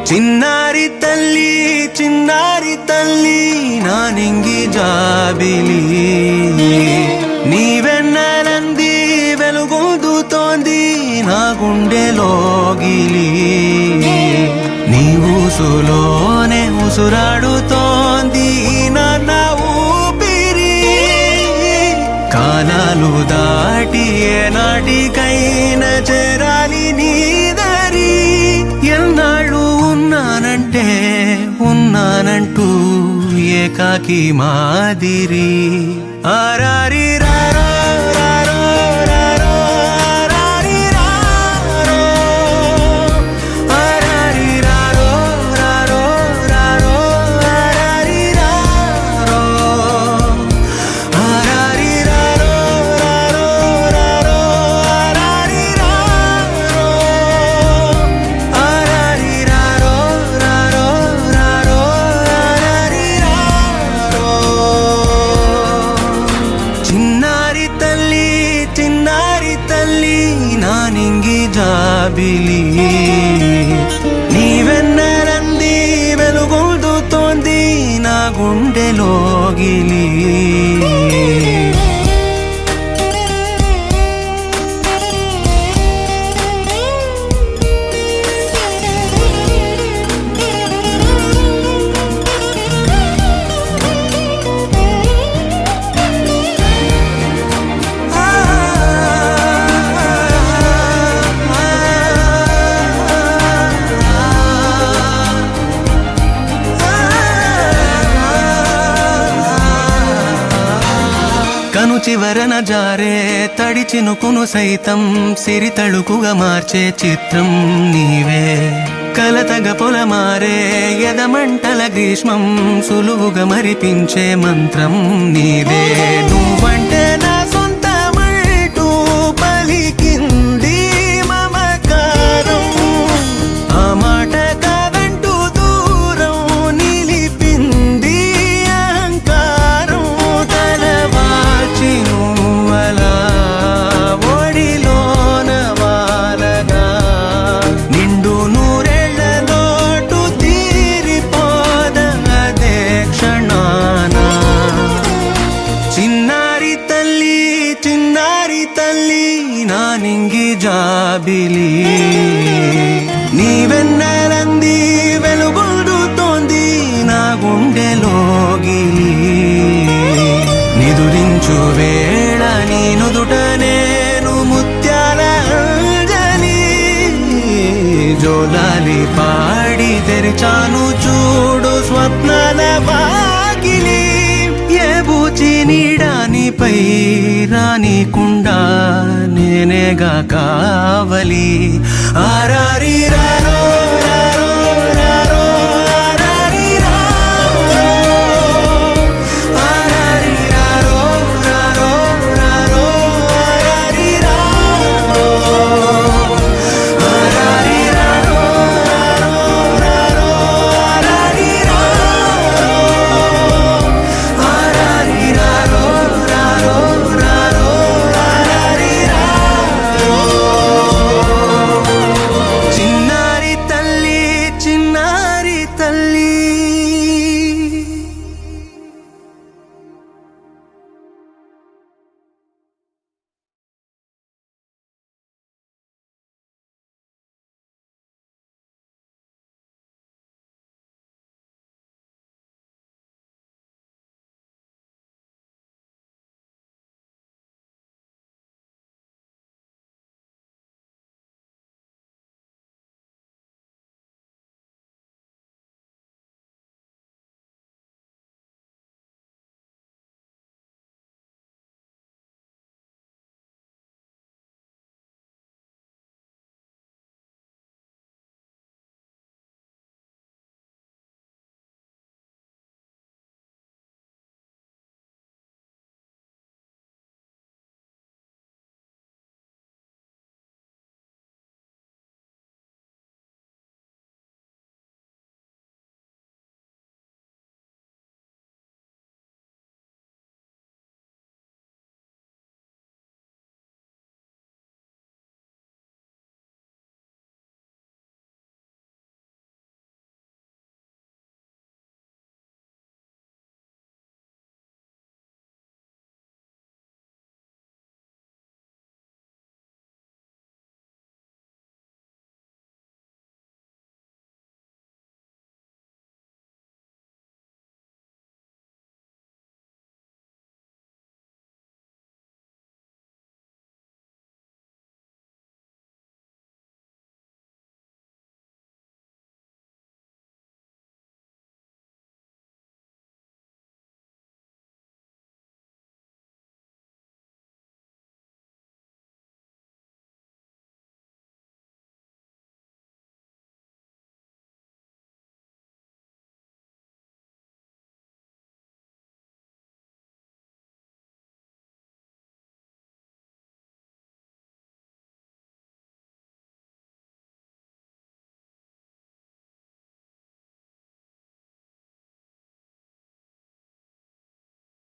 చిన్నారి తల్లి నానింగి జాబిలి నీవెన్నెలంది వెలుగొందుతోంది నా గుండెలోగిలి నీ ఊసులోనే ఉసురాడుతోంది నాన్న ఊపిరి కాలాలు దాటి ఏనాటికైనా చేరాలి నీ దారి ఎన్నాళ్ళు ఉన్నానంటూ ఏకాకి మాదిరి ఆరారి రారో రారో రారో ఆరారి రారో ఆరారి రారో రారో రారో ఆరారి రారో ఆరారి రారో రారో రారో ఆరారి రారో ఆరారి రారో రారో రారో ఆరారి రారో చిన్నారి తల్లి నానింగి జాబిలి నీవెన్నెలంది వెలుగొందుతోంది నా గుండెలోగిలి కను చివరన జారే తడి చినుకును సైతం సిరి తళుకుగా మార్చే చిత్రం నీవే కలతగ పొలమారే ఎదమంటల గ్రీష్మం సులువుగా మరిపించే మంత్రం నీదే నువ్వంటే నా సొంతమంటూ పలికింది మమకారం ఆ మాట కాదంటూ దూరం నిలిపింది అహంకారం తలవాల్చి నువ్వలా ఒడిలోన వాలగా నిండు నూరేళ్ల లోటు తీరిపోదదే క్షణాన చిన్నారి తల్లి నానింగి జాబిలి నీవెన్నెలంది వెలుగొందుతోంది నా గుండెలోగిలి నిదురించు వేళ నీ నుదుట నేను ముత్యాల అంజలి జోలాలి పాడి తెరిచాను చూడు స్వప్నాల వాకిలి ఏ బూచి నీడానిపై రానికుండా నేనేగా కావలి ఆరారి రారో